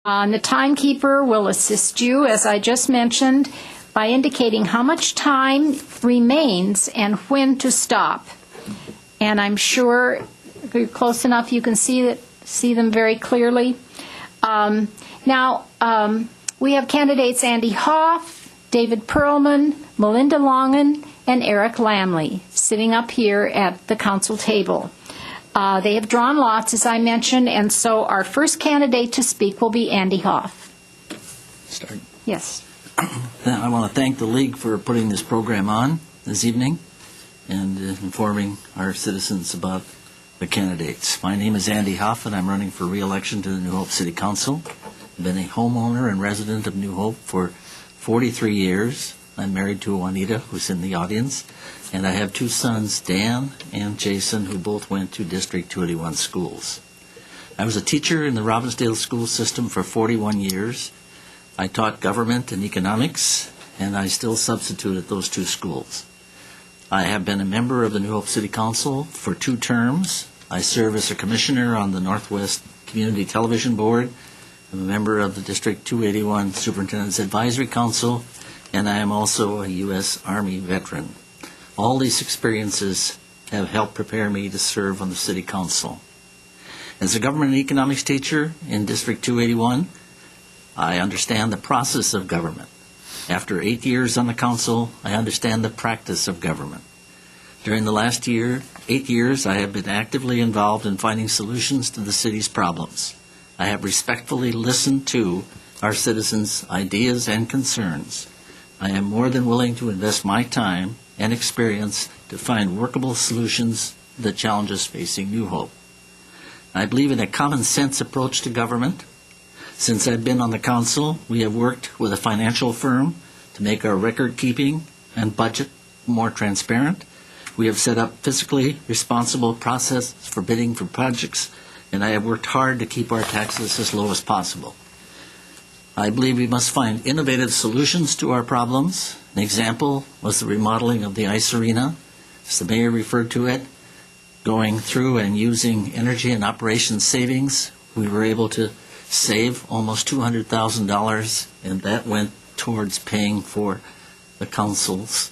The timekeeper will assist you, as I just mentioned, by indicating how much time remains and when to stop. And I'm sure if you're close enough you can see them very clearly. Now, we have candidates Andy Hoffe, David Perlman, Malinda Longen, and Erik Lammle sitting up here at the council table. They have drawn lots, as I mentioned, and so our first candidate to speak will be Andy Hoffe. Start. Yes. I want to thank the League for putting this program on this evening and informing our citizens about the candidates. My name is Andy Hoffe, and I'm running for re-election to the New Hope City Council. I've been a homeowner and resident of New Hope for 43 years. I'm married to Juanita, who's in the audience, and I have two sons, Dan and Jason, who both went to District 281 schools. I was a teacher in the Robbinsdale school system for 41 years. I taught government and economics, and I still substitute at those two schools. I have been a member of the New Hope City Council for 2 terms. I serve as a commissioner on the Northwest Community Television Board. I'm a member of the District 281 Superintendent's Advisory Council, and I am also a U.S. Army veteran. All these experiences have helped prepare me to serve on the City Council. As a government and economics teacher in District 281, I understand the process of government. After 8 years on the council, I understand the practice of government. During the last 8 years, I have been actively involved in finding solutions to the city's problems. I have respectfully listened to our citizens' ideas and concerns. I am more than willing to invest my time and experience to find workable solutions to the challenges facing New Hope. I believe in a common sense approach to government. Since I've been on the council, we have worked with a financial firm to make our record keeping and budget more transparent. We have set up fiscally responsible process for bidding for projects, and I have worked hard to keep our taxes as low as possible. I believe we must find innovative solutions to our problems. An example was the remodeling of the ice arena, as the mayor referred to it. Going through and using energy and operations savings, we were able to save almost $200,000, and that went towards paying for the council's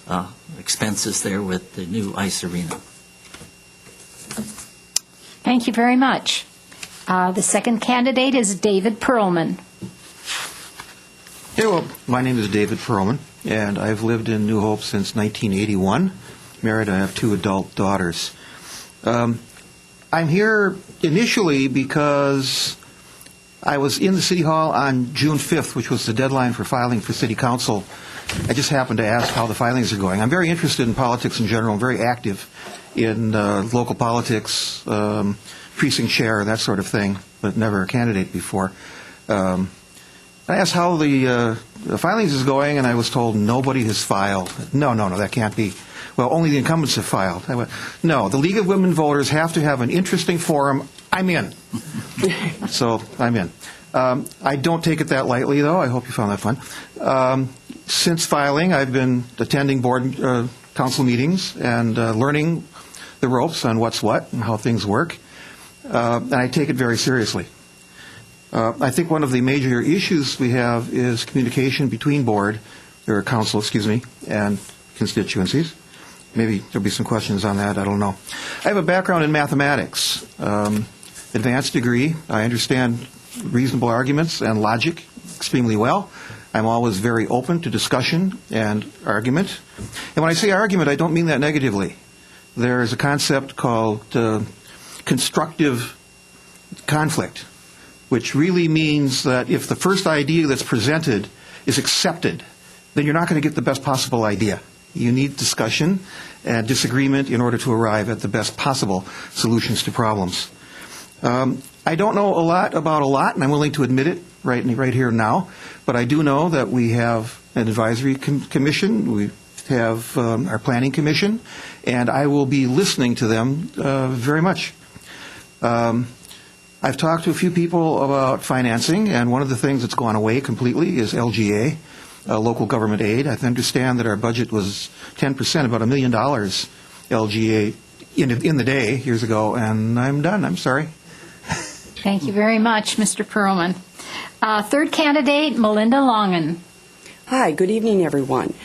expenses there with the new ice arena. Thank you very much. The second candidate is David Perlman. Yeah, well, my name is David Perlman, and I've lived in New Hope since 1981. Married, I have 2 adult daughters. I'm here initially because I was in the City Hall on June 5th, which was the deadline for filing for City Council. I just happened to ask how the filings are going. I'm very interested in politics in general. I'm very active in local politics, precinct chair, that sort of thing, but never a candidate before. I asked how the filings is going, and I was told nobody has filed. No, that can't be. Well, only the incumbents have filed. I went, no, the League of Women Voters have to have an interesting forum. I'm in. So I'm in. I don't take it that lightly, though. I hope you found that fun. Since filing, I've been attending board council meetings and learning the ropes on what's what and how things work. And I take it very seriously. I think one of the major issues we have is communication between council, and constituencies. Maybe there'll be some questions on that. I don't know. I have a background in mathematics, advanced degree. I understand reasonable arguments and logic extremely well. I'm always very open to discussion and argument. And when I say argument, I don't mean that negatively. There is a concept called constructive conflict, which really means that if the first idea that's presented is accepted, then you're not going to get the best possible idea. You need discussion and disagreement in order to arrive at the best possible solutions to problems. I don't know a lot about a lot, and I'm willing to admit it right here now, but I do know that we have an advisory commission, we have our planning commission, and I will be listening to them very much. I've talked to a few people about financing, and one of the things that's gone away completely is LGA, local government aid. I understand that our budget was 10%, about $1 million LGA in the day years ago, and I'm done. I'm sorry. Thank you very much, Mr. Perlman. Third candidate, Malinda Longen. Hi, good evening, everyone.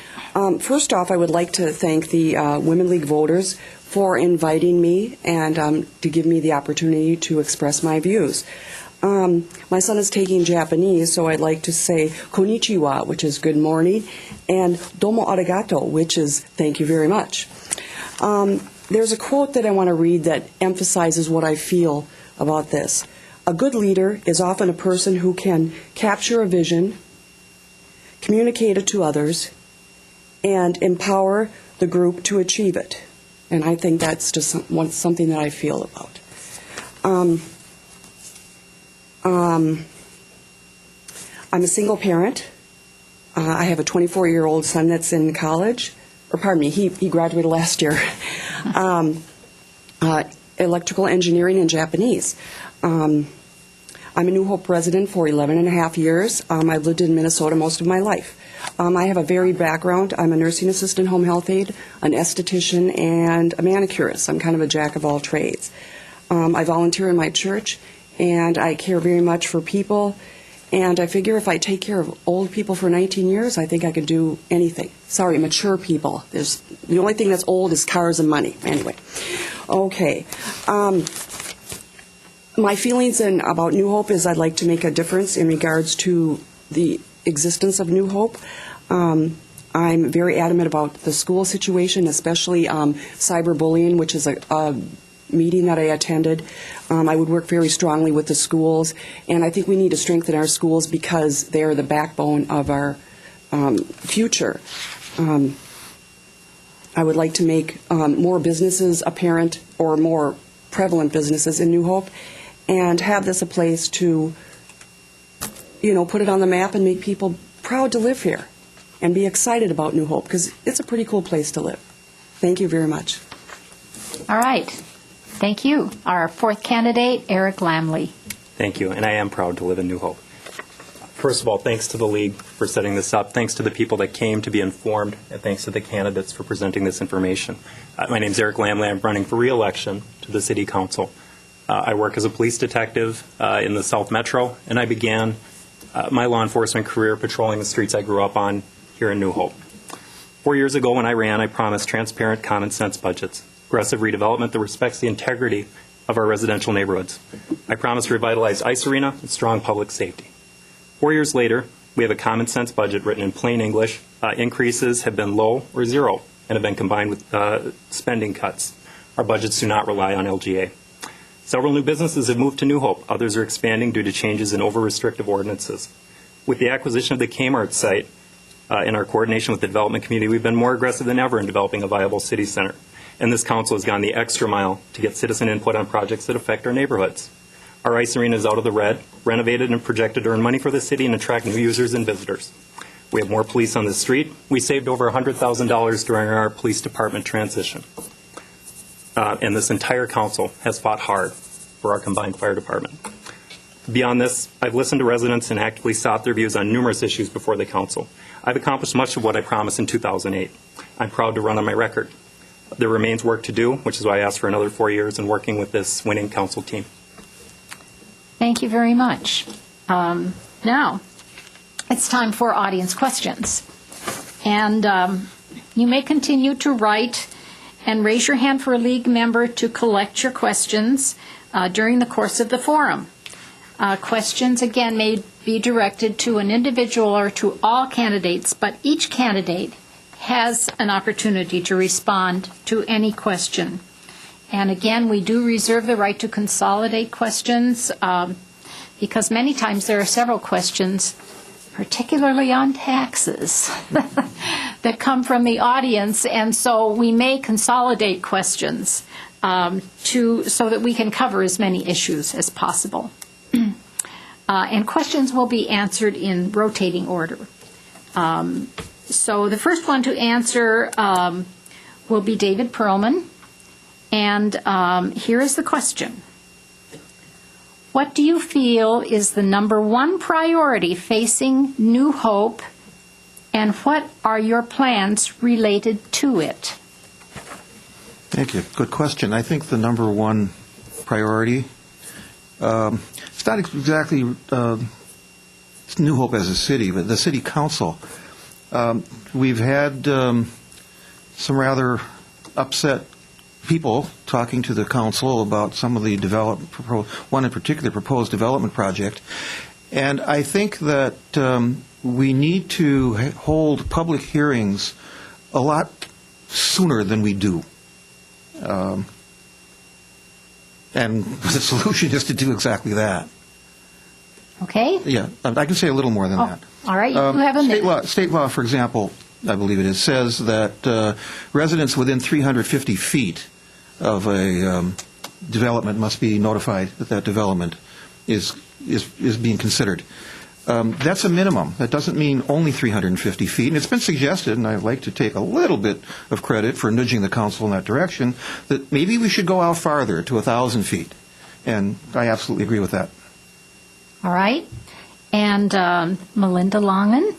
First off, I would like to thank the Women League voters for inviting me and to give me the opportunity to express my views. My son is taking Japanese, so I'd like to say konnichiwa, which is good morning, and domo arigato, which is thank you very much. There's a quote that I want to read that emphasizes what I feel about this. A good leader is often a person who can capture a vision, communicate it to others, and empower the group to achieve it. And I think that's just something that I feel about. I'm a single parent. I have a 24-year-old son that's in college. Or pardon me, he graduated last year. Electrical engineering and Japanese. I'm a New Hope resident for 11 and a half years. I've lived in Minnesota most of my life. I have a varied background. I'm a nursing assistant, home health aide, an esthetician, and a manicurist. I'm kind of a jack of all trades. I volunteer in my church, and I care very much for people. And I figure if I take care of old people for 19 years, I think I could do anything. Sorry, mature people. The only thing that's old is cars and money. Anyway, okay. My feelings about New Hope is I'd like to make a difference in regards to the existence of New Hope. I'm very adamant about the school situation, especially cyberbullying, which is a meeting that I attended. I would work very strongly with the schools, and I think we need to strengthen our schools because they are the backbone of our future. I would like to make more businesses apparent or more prevalent businesses in New Hope and have this a place to, put it on the map and make people proud to live here and be excited about New Hope because it's a pretty cool place to live. Thank you very much. All right. Thank you. Our fourth candidate, Erik Lammle. Thank you, and I am proud to live in New Hope. First of all, thanks to the League for setting this up, thanks to the people that came to be informed, and thanks to the candidates for presenting this information. My name is Erik Lammle. I'm running for re-election to the City Council. I work as a police detective in the South Metro, and I began my law enforcement career patrolling the streets I grew up on here in New Hope. 4 years ago when I ran, I promised transparent, common sense budgets, aggressive redevelopment that respects the integrity of our residential neighborhoods. I promised revitalized ice arena and strong public safety. 4 years later, we have a common sense budget written in plain English. Increases have been low or zero and have been combined with spending cuts. Our budgets do not rely on LGA. Several new businesses have moved to New Hope. Others are expanding due to changes in over-restrictive ordinances. With the acquisition of the Kmart site, in our coordination with the development community, we've been more aggressive than ever in developing a viable city center. And this council has gone the extra mile to get citizen input on projects that affect our neighborhoods. Our ice arena is out of the red, renovated and projected to earn money for the city and attract new users and visitors. We have more police on the street. We saved over $100,000 during our police department transition. And this entire council has fought hard for our combined fire department. Beyond this, I've listened to residents and actively sought their views on numerous issues before the council. I've accomplished much of what I promised in 2008. I'm proud to run on my record. There remains work to do, which is why I asked for another 4 years in working with this winning council team. Thank you very much. Now, it's time for audience questions. And you may continue to write and raise your hand for a League member to collect your questions during the course of the forum. Questions, again, may be directed to an individual or to all candidates, but each candidate has an opportunity to respond to any question. And again, we do reserve the right to consolidate questions because many times there are several questions, particularly on taxes, that come from the audience, and so we may consolidate questions so that we can cover as many issues as possible. And questions will be answered in rotating order. So the first one to answer will be David Perlman. And here is the question. What do you feel is the number one priority facing New Hope, and what are your plans related to it? Thank you. Good question. I think the number one priority, it's not exactly New Hope as a city, but the city council. We've had some rather upset people talking to the council about some of the one in particular proposed development project. And I think that we need to hold public hearings a lot sooner than we do. And the solution is to do exactly that. Okay? Yeah, I can say a little more than that. All right, you have a minute. State law, for example, I believe it is, says that residents within 350 feet of a development must be notified that that development is being considered. That's a minimum. That doesn't mean only 350 feet. And it's been suggested, and I'd like to take a little bit of credit for nudging the council in that direction, that maybe we should go out farther to 1,000 feet. And I absolutely agree with that. All right. And Malinda Longen,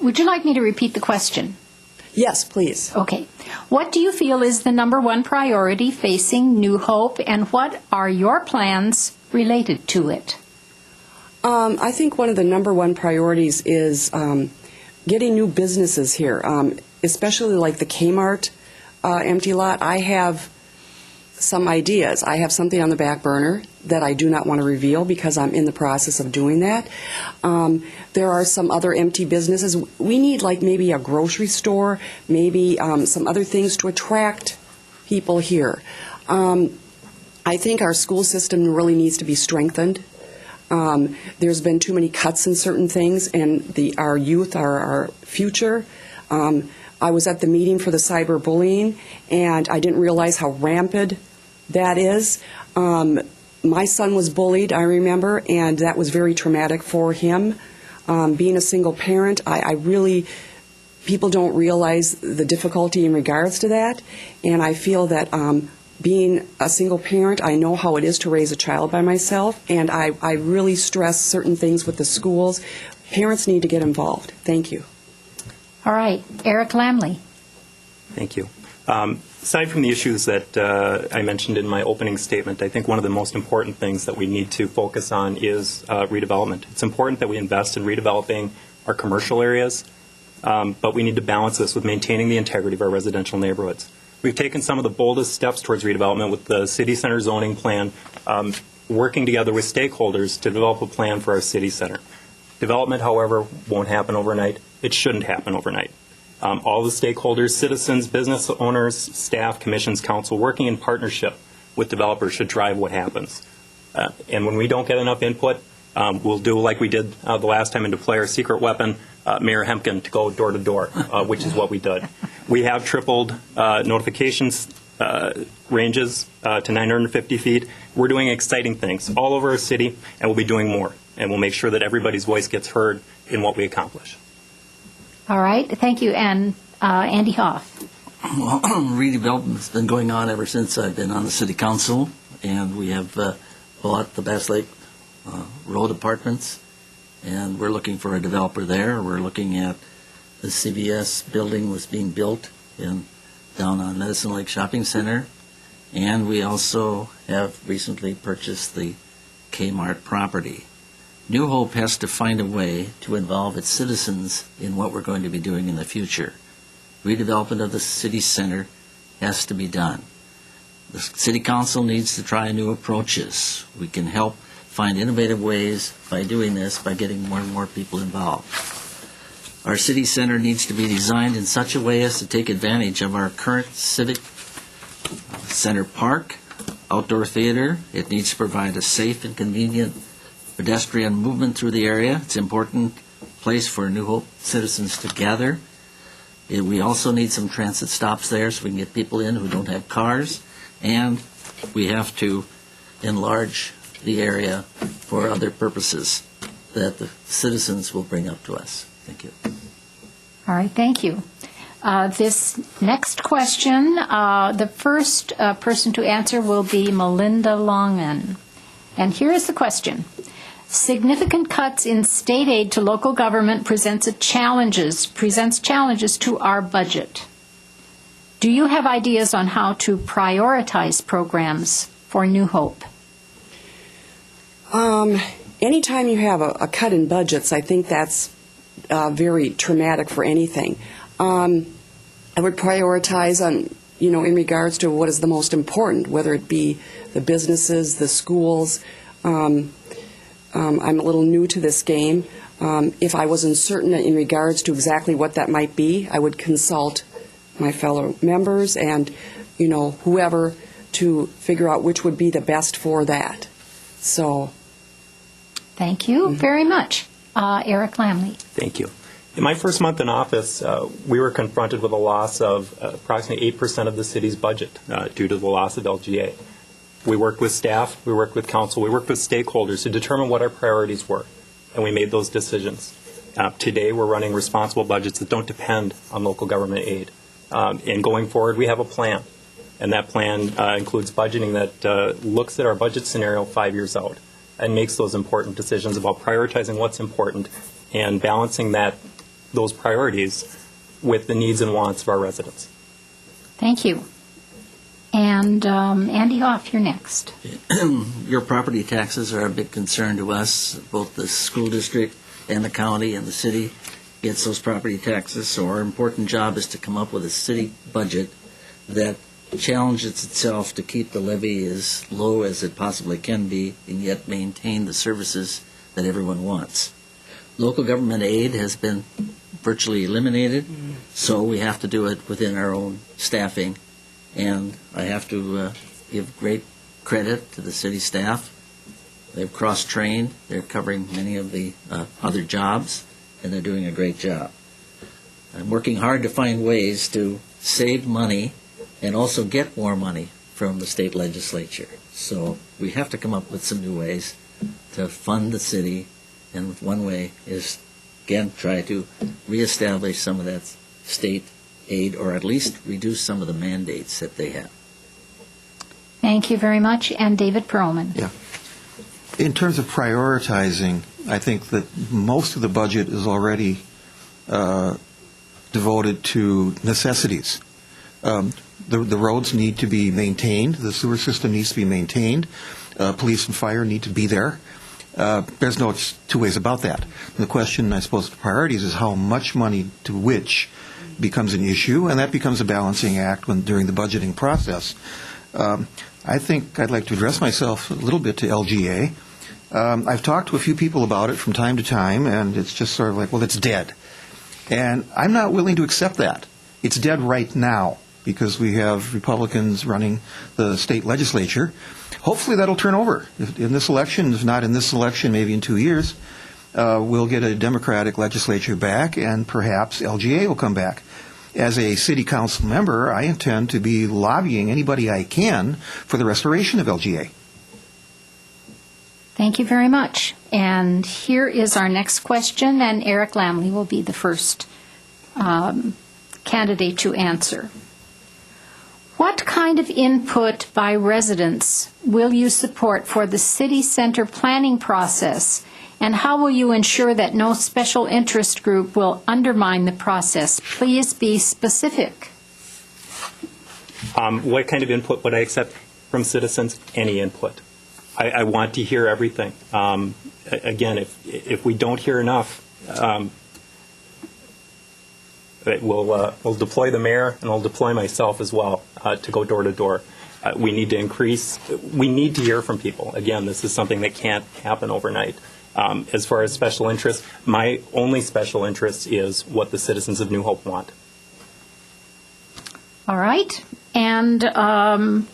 would you like me to repeat the question? Yes, please. Okay. What do you feel is the number one priority facing New Hope, and what are your plans related to it? I think one of the number one priorities is getting new businesses here, especially like the Kmart empty lot. I have some ideas. I have something on the back burner that I do not want to reveal because I'm in the process of doing that. There are some other empty businesses. We need like maybe a grocery store, maybe some other things to attract people here. I think our school system really needs to be strengthened. There's been too many cuts in certain things, and our youth are our future. I was at the meeting for the cyberbullying, and I didn't realize how rampant that is. My son was bullied, I remember, and that was very traumatic for him. Being a single parent, people don't realize the difficulty in regards to that, and I feel that being a single parent, I know how it is to raise a child by myself, and I really stress certain things with the schools. Parents need to get involved. Thank you. All right. Erik Lammle. Thank you. Aside from the issues that I mentioned in my opening statement, I think one of the most important things that we need to focus on is redevelopment. It's important that we invest in redeveloping our commercial areas, but we need to balance this with maintaining the integrity of our residential neighborhoods. We've taken some of the boldest steps towards redevelopment with the city center zoning plan, working together with stakeholders to develop a plan for our city center. Development, however, won't happen overnight. It shouldn't happen overnight. All the stakeholders, citizens, business owners, staff, commissions, council, working in partnership with developers should drive what happens. And when we don't get enough input, we'll do like we did the last time and deploy our secret weapon, Mayor Hempkin, to go door to door, which is what we did. We have tripled notifications ranges to 950 feet. We're doing exciting things all over our city, and we'll be doing more. And we'll make sure that everybody's voice gets heard in what we accomplish. All right. Thank you. And Andy Hoffe. Well, redevelopment's been going on ever since I've been on the city council, and we have bought the Bass Lake Road Apartments, and we're looking for a developer there. We're looking at the CVS building was being built down on Medicine Lake Shopping Center, and we also have recently purchased the Kmart property. New Hope has to find a way to involve its citizens in what we're going to be doing in the future. Redevelopment of the city center has to be done. The city council needs to try new approaches. We can help find innovative ways by doing this, by getting more and more people involved. Our city center needs to be designed in such a way as to take advantage of our current civic center park, outdoor theater. It needs to provide a safe and convenient pedestrian movement through the area. It's an important place for New Hope citizens to gather. We also need some transit stops there so we can get people in who don't have cars. And we have to enlarge the area for other purposes that the citizens will bring up to us. Thank you. All right. Thank you. This next question, the first person to answer will be Malinda Longen. And here is the question. Significant cuts in state aid to local government presents challenges to our budget. Do you have ideas on how to prioritize programs for New Hope? anytime you have a cut in budgets, I think that's very traumatic for anything. I would prioritize on, in regards to what is the most important, whether it be the businesses, the schools. I'm a little new to this game. If I was uncertain in regards to exactly what that might be, I would consult my fellow members and, whoever to figure out which would be the best for that. So. Thank you very much. Erik Lammle. Thank you. In my first month in office, we were confronted with a loss of approximately 8% of the city's budget due to the loss of LGA. We worked with staff, we worked with council, we worked with stakeholders to determine what our priorities were, and we made those decisions. Today, we're running responsible budgets that don't depend on local government aid. And going forward, we have a plan, and that plan includes budgeting that looks at our budget scenario 5 years out and makes those important decisions about prioritizing what's important and balancing those priorities with the needs and wants of our residents. Thank you. And Andy Hoffe, you're next. Your property taxes are a big concern to us. Both the school district and the county and the city gets those property taxes. So our important job is to come up with a city budget that challenges itself to keep the levy as low as it possibly can be and yet maintain the services that everyone wants. Local government aid has been virtually eliminated, so we have to do it within our own staffing. And I have to give great credit to the city staff. They've cross-trained. They're covering many of the other jobs, and they're doing a great job. I'm working hard to find ways to save money and also get more money from the state legislature. So we have to come up with some new ways to fund the city, and one way is, again, try to reestablish some of that state aid, or at least reduce some of the mandates that they have. Thank you very much. And David Perlman. Yeah. In terms of prioritizing, I think that most of the budget is already devoted to necessities. The roads need to be maintained. The sewer system needs to be maintained. Police and fire need to be there. There's no two ways about that. The question, I suppose, the priorities is how much money to which becomes an issue, and that becomes a balancing act during the budgeting process. I think I'd like to address myself a little bit to LGA. I've talked to a few people about it from time to time, and it's just sort of like, well, it's dead. And I'm not willing to accept that. It's dead right now because we have Republicans running the state legislature. Hopefully that'll turn over. In this election, if not in this election, maybe in 2 years, we'll get a Democratic legislature back, and perhaps LGA will come back. As a city council member, I intend to be lobbying anybody I can for the restoration of LGA. Thank you very much. And here is our next question, and Erik Lammle will be the first candidate to answer. What kind of input by residents will you support for the city center planning process, and how will you ensure that no special interest group will undermine the process? Please be specific. What kind of input would I accept from citizens? Any input. I want to hear everything. Again, if we don't hear enough, we'll deploy the mayor, and I'll deploy myself as well to go door to door. We need to hear from people. Again, this is something that can't happen overnight. As far as special interest, my only special interest is what the citizens of New Hope want. All right. And the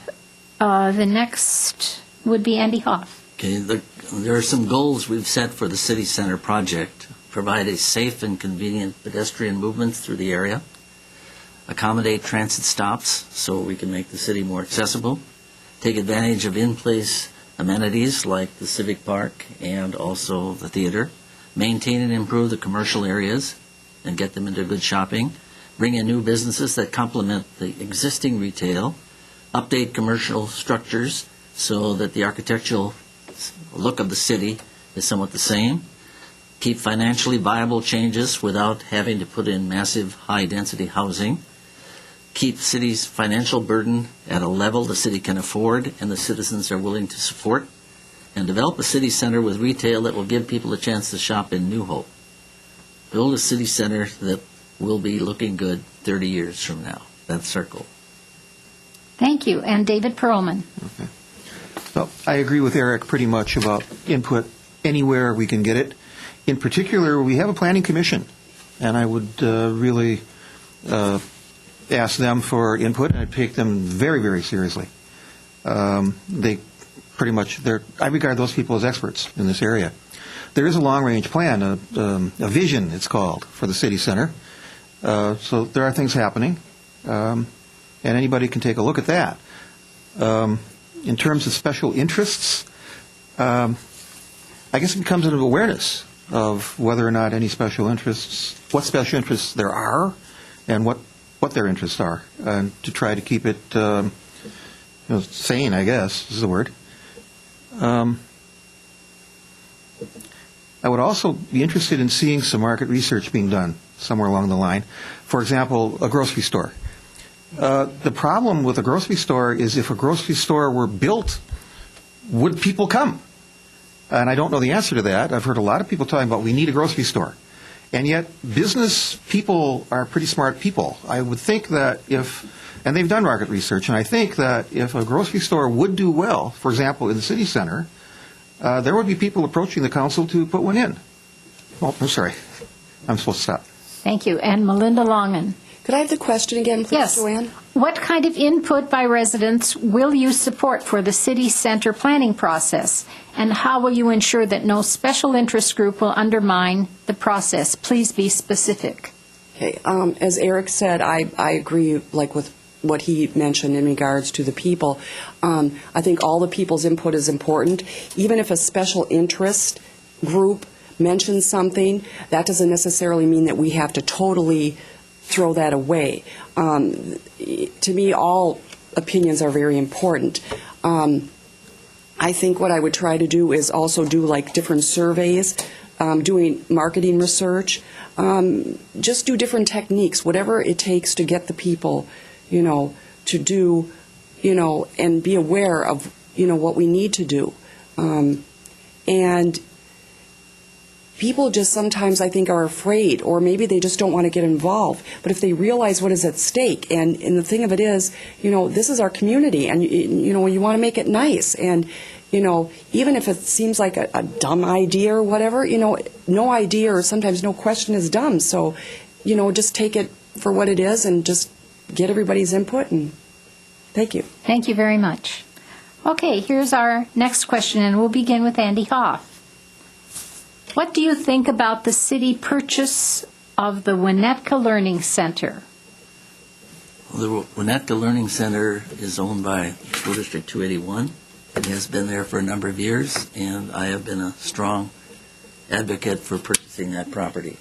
next would be Andy Hoffe. Okay, there are some goals we've set for the city center project. Provide a safe and convenient pedestrian movement through the area. Accommodate transit stops so we can make the city more accessible. Take advantage of in-place amenities like the Civic Park and also the theater. Maintain and improve the commercial areas and get them into good shopping. Bring in new businesses that complement the existing retail. Update commercial structures so that the architectural look of the city is somewhat the same. Keep financially viable changes without having to put in massive high-density housing. Keep the city's financial burden at a level the city can afford and the citizens are willing to support. and develop a city center with retail that will give people a chance to shop in New Hope. Build a city center that will be looking good 30 years from now. That's our goal. Thank you. And David Perlman. So I agree with Eric pretty much about input anywhere we can get it. In particular, we have a planning commission, and I would really ask them for input, and I'd take them very, very seriously. They pretty much, I regard those people as experts in this area. There is a long-range plan, a vision, it's called, for the city center. So there are things happening, and anybody can take a look at that. In terms of special interests, I guess it becomes an awareness of whether or not any special interests, what special interests there are, and what their interests are, and to try to keep it sane, I guess, is the word. I would also be interested in seeing some market research being done somewhere along the line. For example, a grocery store. The problem with a grocery store is if a grocery store were built, would people come? And I don't know the answer to that. I've heard a lot of people talking about we need a grocery store. And yet business people are pretty smart people. I would think that and they've done market research, and I think that if a grocery store would do well, for example, in the city center, there would be people approaching the council to put one in. Oh, I'm sorry. I'm supposed to stop. Thank you. And Malinda Longen. Could I have the question again, please, Yes. Joanne? What kind of input by residents will you support for the city center planning process? And how will you ensure that no special interest group will undermine the process? Please be specific. Okay. As Eric said, I agree with what he mentioned in regards to the people. I think all the people's input is important. Even if a special interest group mentions something, that doesn't necessarily mean that we have to totally throw that away. To me, all opinions are very important. I think what I would try to do is also do different surveys, doing marketing research, just do different techniques, whatever it takes to get the people, to do, and be aware of, what we need to do. And people just sometimes, I think, are afraid, or maybe they just don't want to get involved. But if they realize what is at stake, and the thing of it is, this is our community, and, you want to make it nice. And, even if it seems like a dumb idea or whatever, no idea or sometimes no question is dumb. So, just take it for what it is and just get everybody's input. And thank you. Thank you very much. Okay, here's our next question, and we'll begin with Andy Hoffe. What do you think about the city purchase of the Winnetka Learning Center? Well, the Winnetka Learning Center is owned by School District 281. It has been there for a number of years, and I have been a strong advocate for purchasing that property.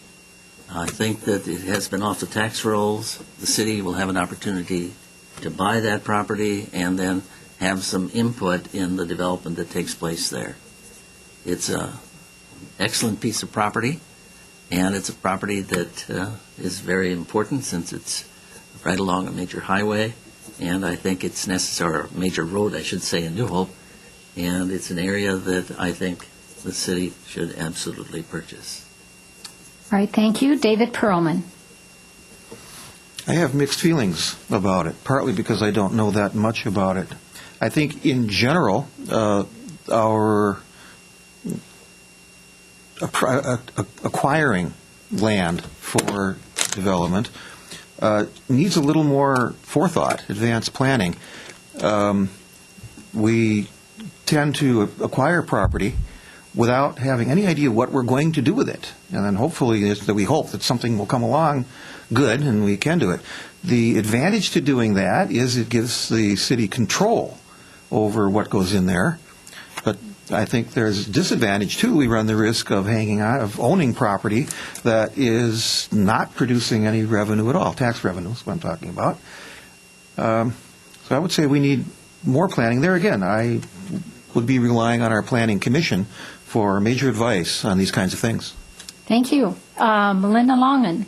I think that it has been off the tax rolls. The city will have an opportunity to buy that property and then have some input in the development that takes place there. It's an excellent piece of property, and it's a property that is very important since it's right along a major highway, and I think it's necessary, or a major road, I should say, in New Hope, and it's an area that I think the city should absolutely purchase. All right, thank you. David Perlman. I have mixed feelings about it, partly because I don't know that much about it. I think in general, our acquiring land for development needs a little more forethought, advanced planning. We tend to acquire property without having any idea what we're going to do with it. And then hopefully we hope that something will come along good and we can do it. The advantage to doing that is it gives the city control over what goes in there. But I think there's a disadvantage too. We run the risk of owning property that is not producing any revenue at all. Tax revenue is what I'm talking about. So I would say we need more planning. There again, I would be relying on our planning commission for major advice on these kinds of things. Thank you. Malinda Longen.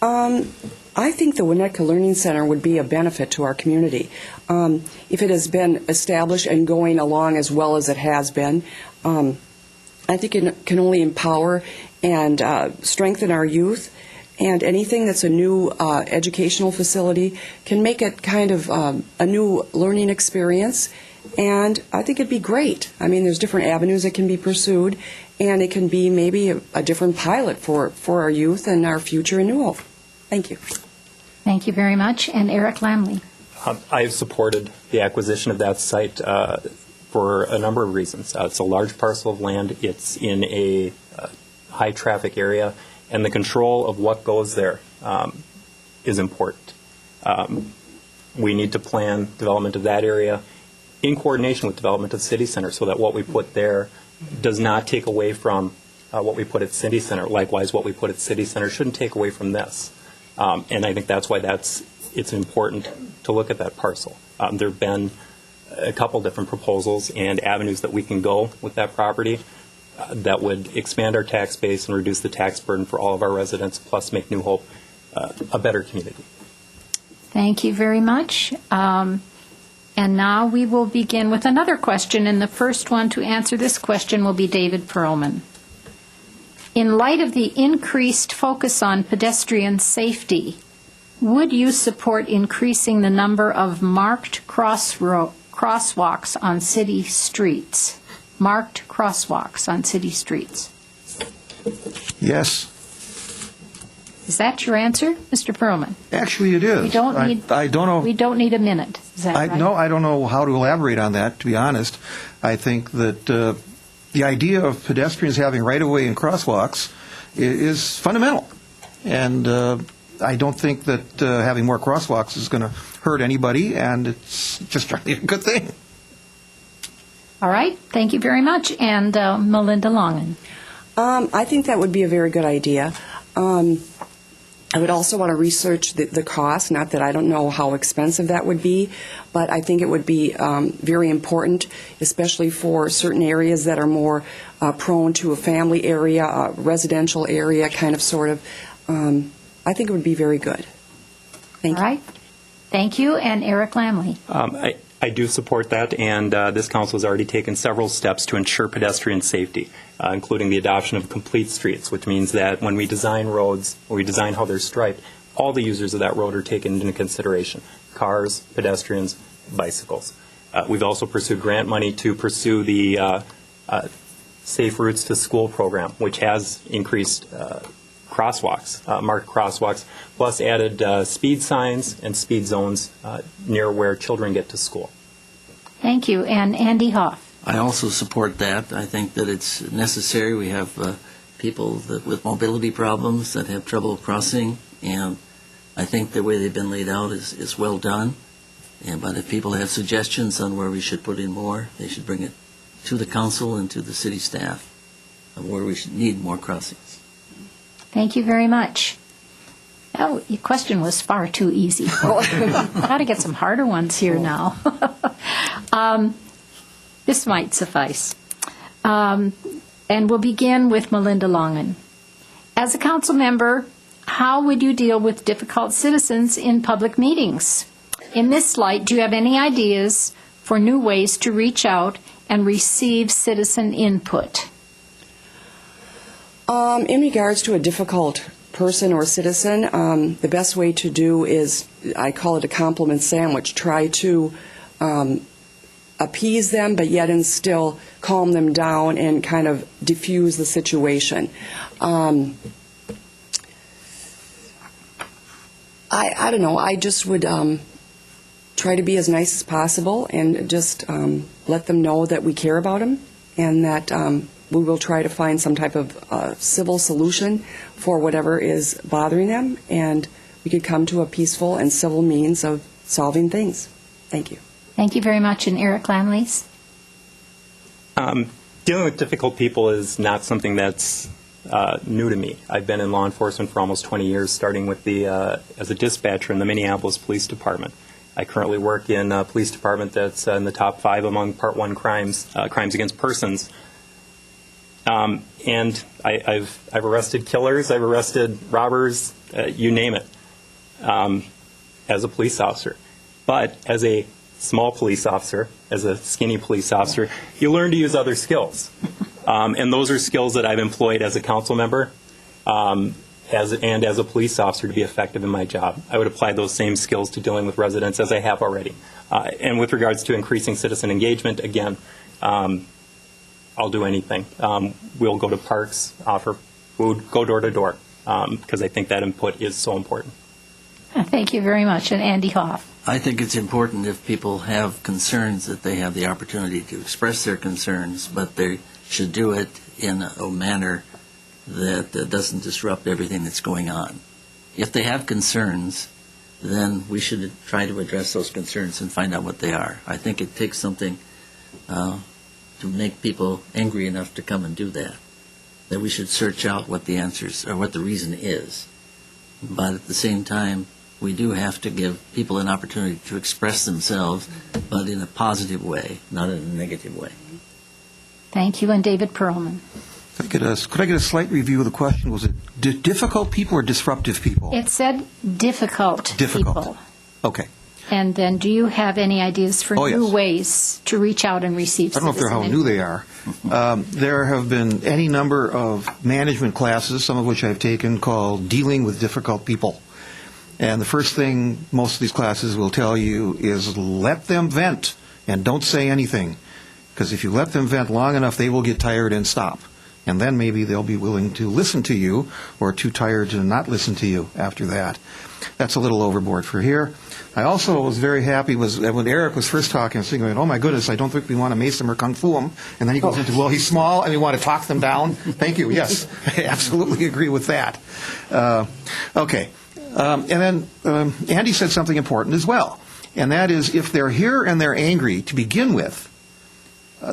I think the Winnetka Learning Center would be a benefit to our community. If it has been established and going along as well as it has been, I think it can only empower and strengthen our youth, and anything that's a new educational facility can make it kind of a new learning experience, and I think it'd be great. I mean, there's different avenues that can be pursued, and it can be maybe a different pilot for our youth and our future in New Hope. Thank you. Thank you very much. And Erik Lammle. I have supported the acquisition of that site for a number of reasons. It's a large parcel of land. It's in a high-traffic area, and the control of what goes there is important. We need to plan development of that area in coordination with development of the city center so that what we put there does not take away from what we put at city center. Likewise, what we put at city center shouldn't take away from this. And I think that's why it's important to look at that parcel. There have been a couple different proposals and avenues that we can go with that property that would expand our tax base and reduce the tax burden for all of our residents, plus make New Hope a better community. Thank you very much. And now we will begin with another question, and the first one to answer this question will be David Perlman. In light of the increased focus on pedestrian safety, would you support increasing the number of marked crosswalks on city streets? Marked crosswalks on city streets. Yes. Is that your answer, Mr. Perlman? Actually, it is. We don't need. I don't know. We don't need a minute. Is that right? No, I don't know how to elaborate on that, to be honest. I think that the idea of pedestrians having right-of-way and crosswalks is fundamental. And I don't think that having more crosswalks is going to hurt anybody, and it's just really a good thing. All right. Thank you very much. And Malinda Longen. I think that would be a very good idea. I would also want to research the cost, not that I don't know how expensive that would be, but I think it would be very important, especially for certain areas that are more prone to a family area, a residential area, kind of sort of. I think it would be very good. Thank you. All right. Thank you. And Erik Lammle. I do support that, and this council has already taken several steps to ensure pedestrian safety, including the adoption of complete streets, which means that when we design roads, or we design how they're striped, all the users of that road are taken into consideration: cars, pedestrians, bicycles. We've also pursued grant money to pursue the Safe Routes to School program, which has increased crosswalks, marked crosswalks, plus added speed signs and speed zones near where children get to school. Thank you. And Andy Hoffe. I also support that. I think that it's necessary. We have people with mobility problems that have trouble crossing, and I think the way they've been laid out is well done. But if people have suggestions on where we should put in more, they should bring it to the council and to the city staff of where we should need more crossings. Thank you very much. Oh, your question was far too easy. Got to get some harder ones here now. This might suffice. And we'll begin with Malinda Longen. As a council member, how would you deal with difficult citizens in public meetings? In this light, do you have any ideas for new ways to reach out and receive citizen input? In regards to a difficult person or citizen, the best way to do is, I call it a compliment sandwich. Try to appease them, but yet and still calm them down and kind of diffuse the situation. I don't know. I just would try to be as nice as possible and just let them know that we care about them and that we will try to find some type of civil solution for whatever is bothering them, and we could come to a peaceful and civil means of solving things. Thank you. Thank you very much. And Erik Lammle. Dealing with difficult people is not something that's new to me. I've been in law enforcement for almost 20 years, starting with as a dispatcher in the Minneapolis Police Department. I currently work in a police department that's in the top 5 among Part 1 crimes against persons. And I've arrested killers, I've arrested robbers, you name it, as a police officer. But as a small police officer, as a skinny police officer, you learn to use other skills. And those are skills that I've employed as a council member and as a police officer to be effective in my job. I would apply those same skills to dealing with residents as I have already. And with regards to increasing citizen engagement, again, I'll do anything. We'll go to parks, offer food, go door to door, because I think that input is so important. Thank you very much. And Andy Hoffe. I think it's important if people have concerns that they have the opportunity to express their concerns, but they should do it in a manner that doesn't disrupt everything that's going on. If they have concerns, then we should try to address those concerns and find out what they are. I think it takes something to make people angry enough to come and do that, that we should search out what the answers or what the reason is. But at the same time, we do have to give people an opportunity to express themselves, but in a positive way, not in a negative way. Thank you. And David Perlman. Could I get a slight review of the question? Was it difficult people or disruptive people? It said difficult people. Okay. And then do you have any ideas for new yes. ways to reach out and receive I don't know if they're how new they are. There have been any number of management classes, some of which I've taken, called Dealing with Difficult People. And the first thing most of these classes will tell you is let them vent and don't say anything. Because if you let them vent long enough, they will get tired and stop. And then maybe they'll be willing to listen to you or too tired to not listen to you after that. That's a little overboard for here. I also was very happy when Erik was first talking, I was thinking, oh my goodness, I don't think we want to mace him or kung fu him. And then he goes into, well, he's small and we want to talk them down. Thank you. Yes, I absolutely agree with that. Okay. And then Andy said something important as well. And that is if they're here and they're angry to begin with,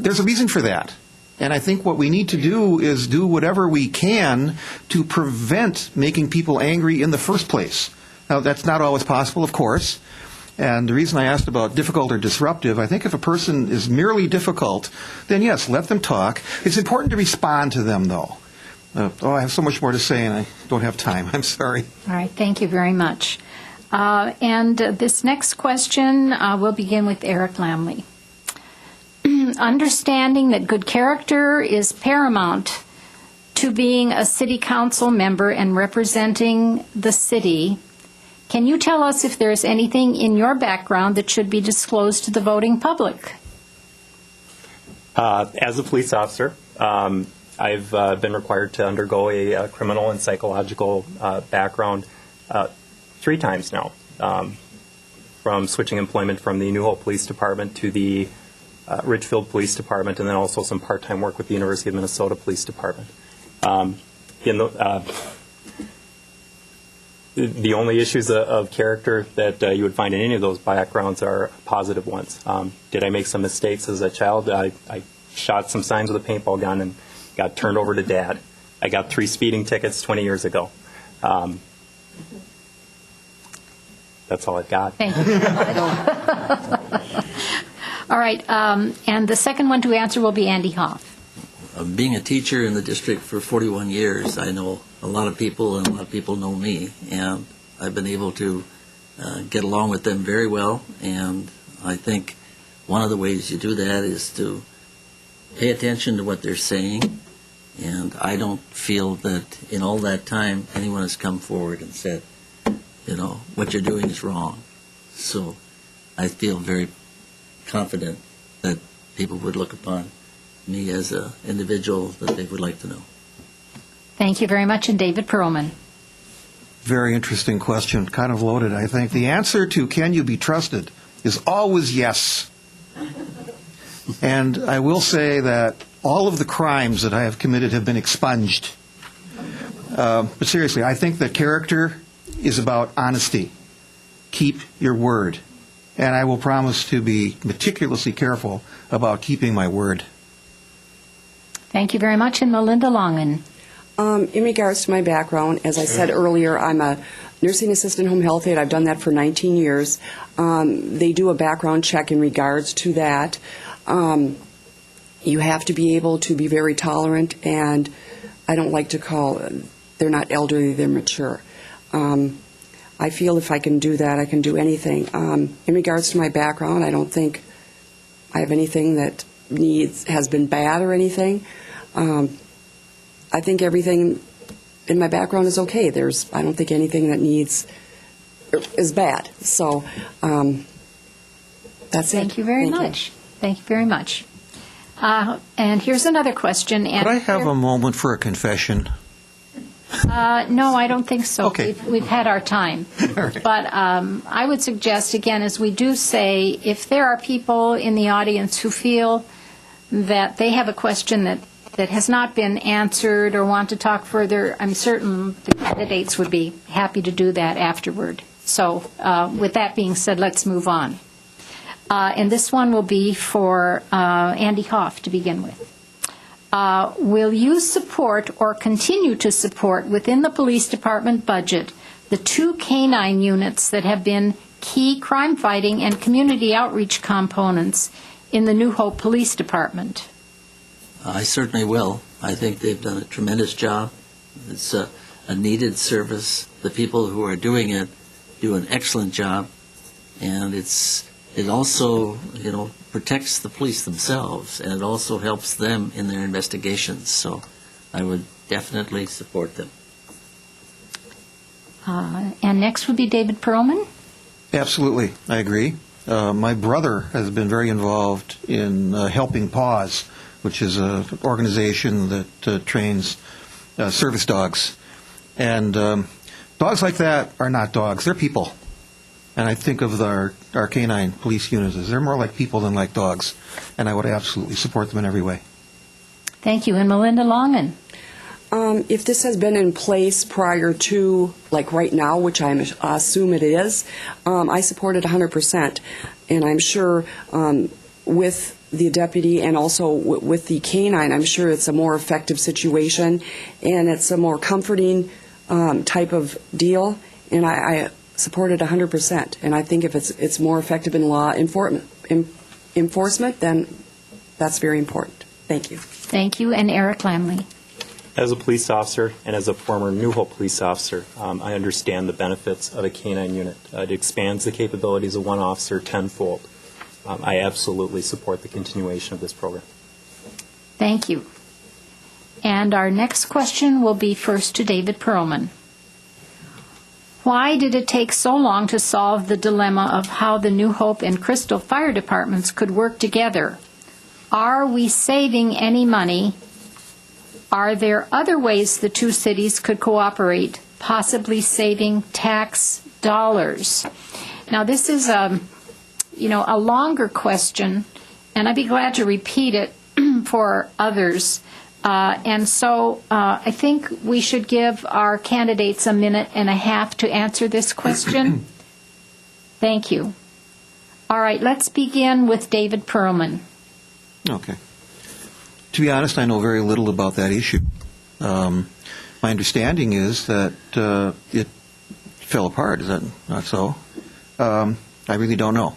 there's a reason for that. And I think what we need to do is do whatever we can to prevent making people angry in the first place. Now, that's not always possible, of course. And the reason I asked about difficult or disruptive, I think if a person is merely difficult, then yes, let them talk. It's important to respond to them, though. I have so much more to say, and I don't have time. I'm sorry. All right. Thank you very much. And this next question, we'll begin with Erik Lammle. Understanding that good character is paramount to being a city council member and representing the city, can you tell us if there is anything in your background that should be disclosed to the voting public? As a police officer, I've been required to undergo a criminal and psychological background 3 times now, from switching employment from the New Hope Police Department to the Ridgefield Police Department, and then also some part-time work with the University of Minnesota Police Department. The only issues of character that you would find in any of those backgrounds are positive ones. Did I make some mistakes as a child? I shot some signs with a paintball gun and got turned over to Dad. I got 3 speeding tickets 20 years ago. That's all I've got. Thank you. All right. And the second one to answer will be Andy Hoffe. Being a teacher in the district for 41 years, I know a lot of people, and a lot of people know me, and I've been able to get along with them very well. And I think one of the ways you do that is to pay attention to what they're saying. And I don't feel that in all that time anyone has come forward and said, what you're doing is wrong. So I feel very confident that people would look upon me as an individual that they would like to know. Thank you very much. And David Perlman. Very interesting question, kind of loaded, I think. The answer to can you be trusted is always yes. And I will say that all of the crimes that I have committed have been expunged. But seriously, I think that character is about honesty. Keep your word. And I will promise to be meticulously careful about keeping my word. Thank you very much. And Malinda Longen. In regards to my background, as I said earlier, I'm a nursing assistant home health aide. I've done that for 19 years. They do a background check in regards to that. you have to be able to be very tolerant, and I don't like to call, they're not elderly, they're mature. I feel if I can do that, I can do anything. In regards to my background, I don't think I have anything that has been bad or anything. I think everything in my background is okay. I don't think anything that is bad. So that's it. Thank you very much. Thank you very much. And here's another question. Could I have a moment for a confession? No, I don't think so. Okay. We've had our time. right. But I would suggest, again, as we do say, if there are people in the audience who feel that they have a question that has not been answered or want to talk further, I'm certain the candidates would be happy to do that afterward. So with that being said, let's move on. And this one will be for Andy Hoffe to begin with. Will you support or continue to support within the police department budget the 2 canine units that have been key crime fighting and community outreach components in the New Hope Police Department? I certainly will. I think they've done a tremendous job. It's a needed service. The people who are doing it do an excellent job, and it also, protects the police themselves, and it also helps them in their investigations. So I would definitely support them. And next would be David Perlman. Absolutely, I agree. My brother has been very involved in Helping Paws, which is an organization that trains service dogs. And dogs like that are not dogs, they're people. And I think of our canine police units as they're more like people than like dogs. And I would absolutely support them in every way. Thank you. And Malinda Longen. If this has been in place prior to, like right now, which I assume it is, I support it 100%. And I'm sure with the deputy and also with the canine, I'm sure it's a more effective situation and it's a more comforting type of deal. And I support it 100%. And I think if it's more effective in law enforcement, then that's very important. Thank you. Thank you. And Erik Lammle. As a police officer and as a former New Hope police officer, I understand the benefits of a canine unit. It expands the capabilities of one officer tenfold. I absolutely support the continuation of this program. Thank you. And our next question will be first to David Perlman. Why did it take so long to solve the dilemma of how the New Hope and Crystal fire departments could work together? Are we saving any money? Are there other ways the two cities could cooperate, possibly saving tax dollars? Now, this is a longer question, and I'd be glad to repeat it for others. And so I think we should give our candidates a minute and a half to answer this question. Thank you. All right, let's begin with David Perlman. Okay. To be honest, I know very little about that issue. My understanding is that it fell apart. Is that not so? I really don't know.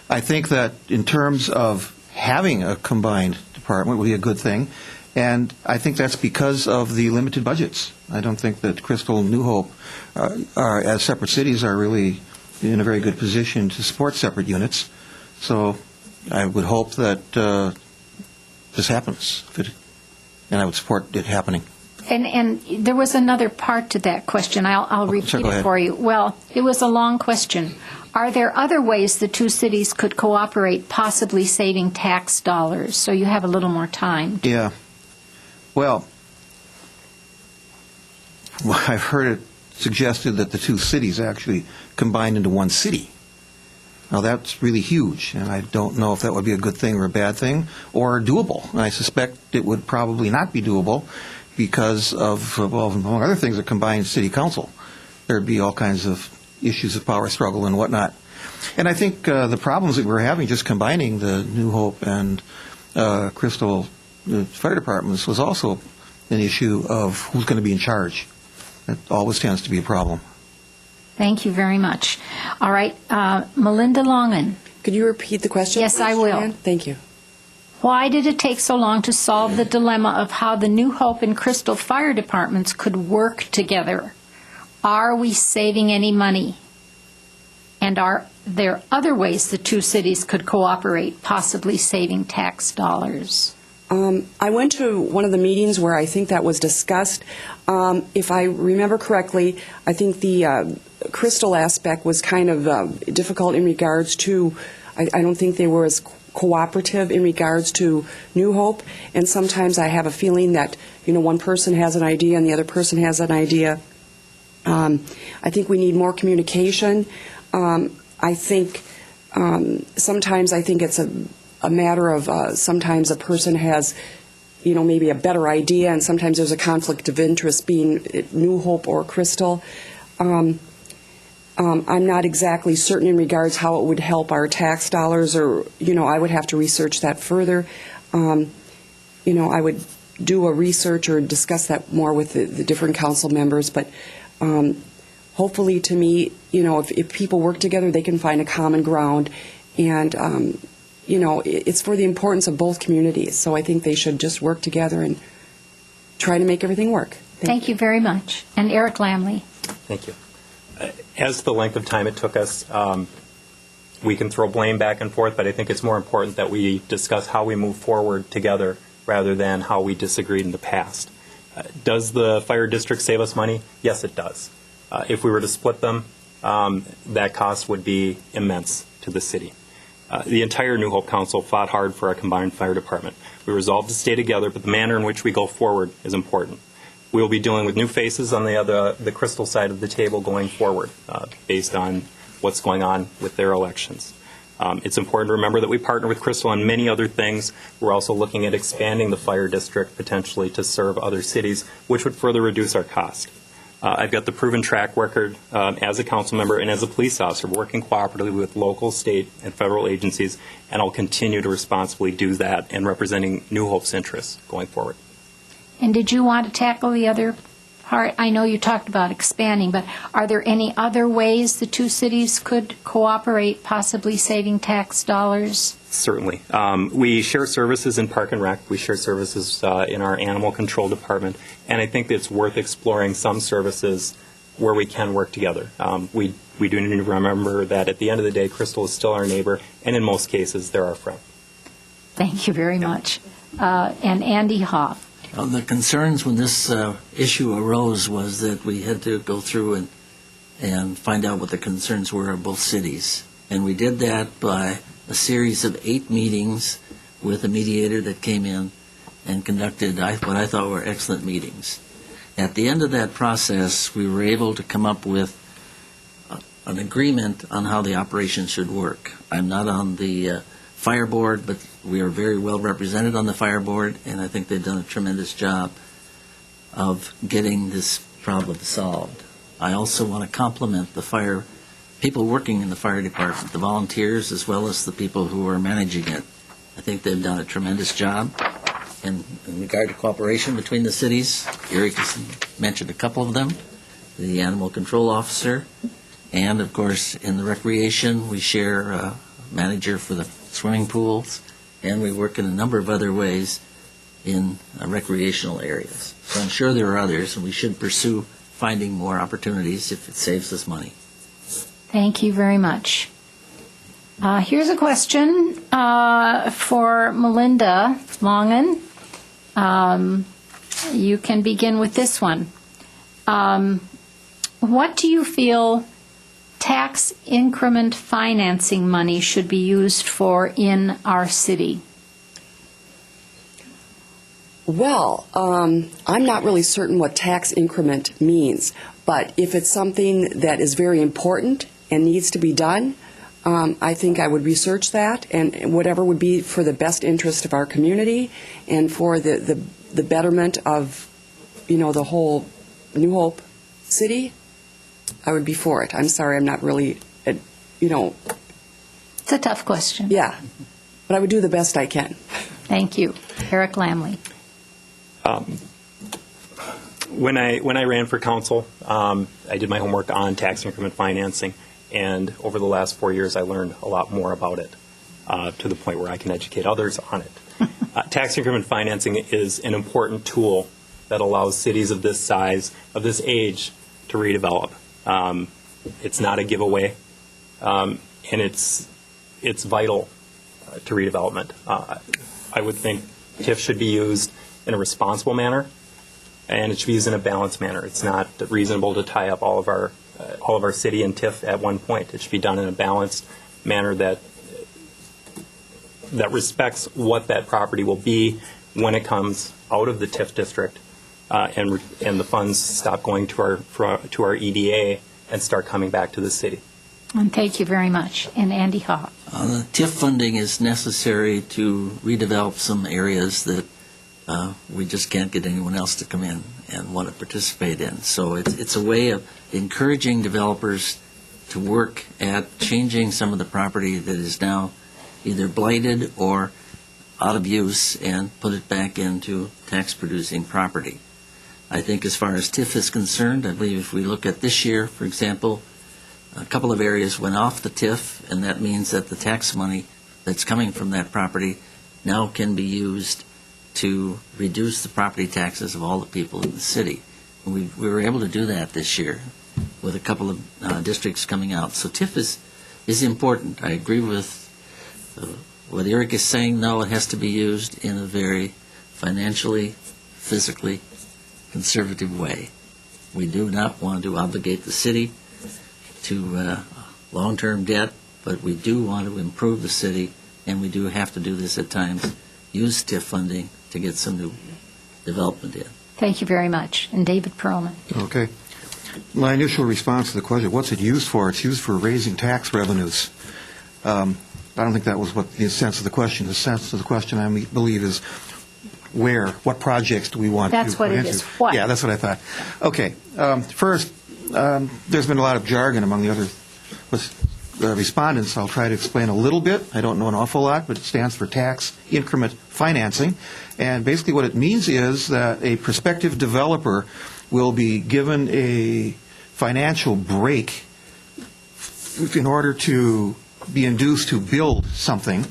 I think that in terms of having a combined department would be a good thing, and I think that's because of the limited budgets. I don't think that Crystal and New Hope, as separate cities, are really in a very good position to support separate units. So I would hope that this happens, and I would support it happening. And there was another part to that question. I'll repeat it for you. Well, it was a long question. Are there other ways the two cities could cooperate, possibly saving tax dollars? So you have a little more time. Yeah. Well, I've heard it suggested that the two cities actually combined into one city. Now, that's really huge, and I don't know if that would be a good thing or a bad thing or doable. And I suspect it would probably not be doable because of, well, among other things, a combined city council. There'd be all kinds of issues of power struggle and whatnot. And I think the problems that we're having just combining the New Hope and Crystal fire departments was also an issue of who's going to be in charge. That always tends to be a problem. Thank you very much. All right, Malinda Longen. Could you repeat the question? Yes, please, I will. Joanne? Thank you. Why did it take so long to solve the dilemma of how the New Hope and Crystal fire departments could work together? Are we saving any money? And are there other ways the two cities could cooperate, possibly saving tax dollars? I went to one of the meetings where I think that was discussed. If I remember correctly, I think the Crystal aspect was kind of difficult in regards to, I don't think they were as cooperative in regards to New Hope, and sometimes I have a feeling that, one person has an idea and the other person has an idea. I think we need more communication. I think sometimes I think it's a matter of sometimes a person has, maybe a better idea, and sometimes there's a conflict of interest being New Hope or Crystal. I'm not exactly certain in regards how it would help our tax dollars, or, I would have to research that further. I would do a research or discuss that more with the different council members, but hopefully, to me, if people work together, they can find a common ground, and it's for the importance of both communities. So I think they should just work together and try to make everything work. Thank you very much. And Erik Lammle. Thank you. As to the length of time it took us, we can throw blame back and forth, but I think it's more important that we discuss how we move forward together rather than how we disagreed in the past. Does the fire district save us money? Yes, it does. If we were to split them, that cost would be immense to the city. The entire New Hope Council fought hard for our combined fire department. We resolved to stay together, but the manner in which we go forward is important. We will be dealing with new faces on the Crystal side of the table going forward, based on what's going on with their elections. It's important to remember that we partner with Crystal on many other things. We're also looking at expanding the fire district potentially to serve other cities, which would further reduce our cost. I've got the proven track record as a council member and as a police officer working cooperatively with local, state, and federal agencies, and I'll continue to responsibly do that in representing New Hope's interests going forward. And did you want to tackle the other part? I know you talked about expanding, but are there any other ways the two cities could cooperate, possibly saving tax dollars? Certainly. We share services in Park and Rec. We share services in our animal control department. And I think it's worth exploring some services where we can work together. We do need to remember that at the end of the day, Crystal is still our neighbor, and in most cases, they're our friend. Thank you very much. And Andy Hoffe. The concerns when this issue arose was that we had to go through and find out what the concerns were of both cities. And we did that by a series of 8 meetings with a mediator that came in and conducted what I thought were excellent meetings. At the end of that process, we were able to come up with an agreement on how the operation should work. I'm not on the fire board, but we are very well represented on the fire board, and I think they've done a tremendous job of getting this problem solved. I also want to compliment the people working in the fire department, the volunteers as well as the people who are managing it. I think they've done a tremendous job. In regard to cooperation between the cities, Erik has mentioned a couple of them, the animal control officer, and of course in the recreation we share a manager for the swimming pools, and we work in a number of other ways in recreational areas. So I'm sure there are others, and we should pursue finding more opportunities if it saves us money. Thank you very much. Here's a question for Malinda Longen. You can begin with this one. What do you feel tax increment financing money should be used for in our city? Well, I'm not really certain what tax increment means, but if it's something that is very important and needs to be done, I think I would research that, and whatever would be for the best interest of our community and for the betterment of, the whole New Hope city, I would be for it. I'm sorry, I'm not really, It's a tough question. Yeah, but I would do the best I can. Thank you. Erik Lammle. When I ran for council, I did my homework on tax increment financing, and over the last 4 years, I learned a lot more about it, to the point where I can educate others on it. Tax increment financing is an important tool that allows cities of this size, of this age, to redevelop. It's not a giveaway, and it's vital to redevelopment. I would think TIF should be used in a responsible manner, and it should be used in a balanced manner. It's not reasonable to tie up all of our city in TIF at one point. It should be done in a balanced manner that respects what that property will be when it comes out of the TIF district, and the funds stop going to our EDA and start coming back to the city. And thank you very much. And Andy Hoffe. The TIF funding is necessary to redevelop some areas that we just can't get anyone else to come in and want to participate in. So it's a way of encouraging developers to work at changing some of the property that is now either blighted or out of use and put it back into tax-producing property. I think as far as TIF is concerned, I believe if we look at this year, for example, a couple of areas went off the TIF, and that means that the tax money that's coming from that property now can be used to reduce the property taxes of all the people in the city. And we were able to do that this year with a couple of districts coming out. So TIF is important. I agree with what Erik is saying. No, it has to be used in a very financially, physically conservative way. We do not want to obligate the city to long-term debt, but we do want to improve the city, and we do have to do this at times, use TIF funding to get some new development in. Thank you very much. And David Perlman. Okay. My initial response to the question, what's it used for? It's used for raising tax revenues. I don't think that was what the sense of the question. The sense of the question, I believe, is what projects do we want That's to put what into? it is. What? Yeah, that's what I thought. Okay. First, there's been a lot of jargon among the other respondents. I'll try to explain a little bit. I don't know an awful lot, but it stands for tax increment financing. And basically what it means is that a prospective developer will be given a financial break in order to be induced to build something.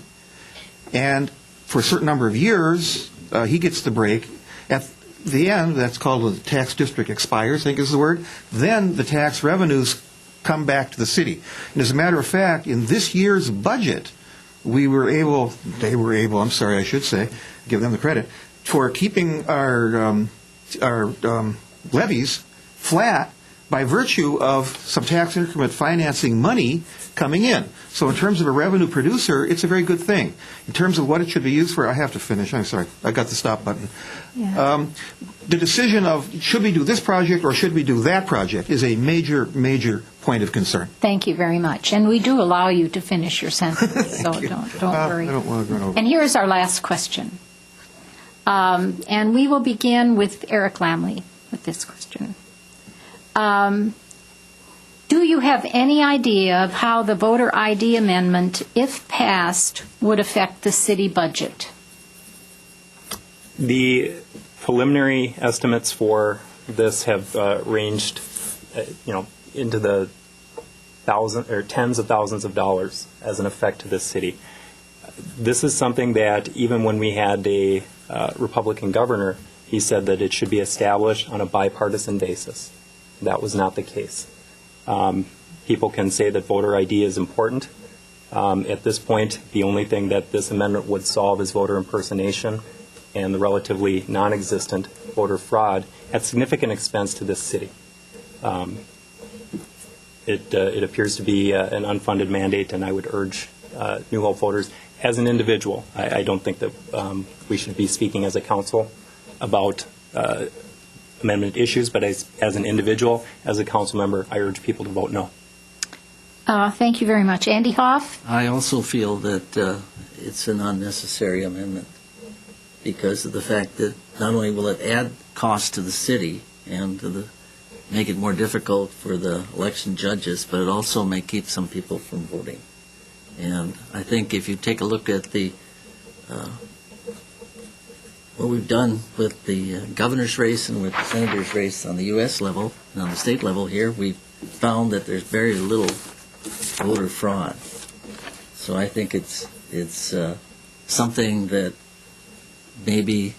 And for a certain number of years, he gets the break. At the end, that's called the tax district expires, I think is the word. Then the tax revenues come back to the city. And as a matter of fact, in this year's budget, they were able, I should say, give them the credit, for keeping our levies flat by virtue of some tax increment financing money coming in. So in terms of a revenue producer, it's a very good thing. In terms of what it should be used for, I have to finish. I'm sorry. I got the stop button. Yeah. The decision of should we do this project or should we do that project is a major, major point of concern. Thank you very much. And we do allow you to finish your sentence, so don't worry. I don't want to run over. And here is our last question. And we will begin with Erik Lammle with this question. Do you have any idea of how the voter ID amendment, if passed, would affect the city budget? The preliminary estimates for this have ranged, into the tens of thousands of dollars as an effect to this city. This is something that even when we had a Republican governor, he said that it should be established on a bipartisan basis. That was not the case. People can say that voter ID is important. At this point, the only thing that this amendment would solve is voter impersonation and the relatively non-existent voter fraud at significant expense to this city. It appears to be an unfunded mandate, and I would urge New Hope voters, as an individual, I don't think that we should be speaking as a council about amendment issues, but as an individual, as a council member, I urge people to vote no. Thank you very much. Andy Hoffe? I also feel that it's an unnecessary amendment because of the fact that not only will it add cost to the city and to make it more difficult for the election judges, but it also may keep some people from voting. And I think if you take a look at what we've done with the governor's race and with the senator's race on the U.S. level and on the state level here, we've found that there's very little voter fraud. So I think it's something that maybe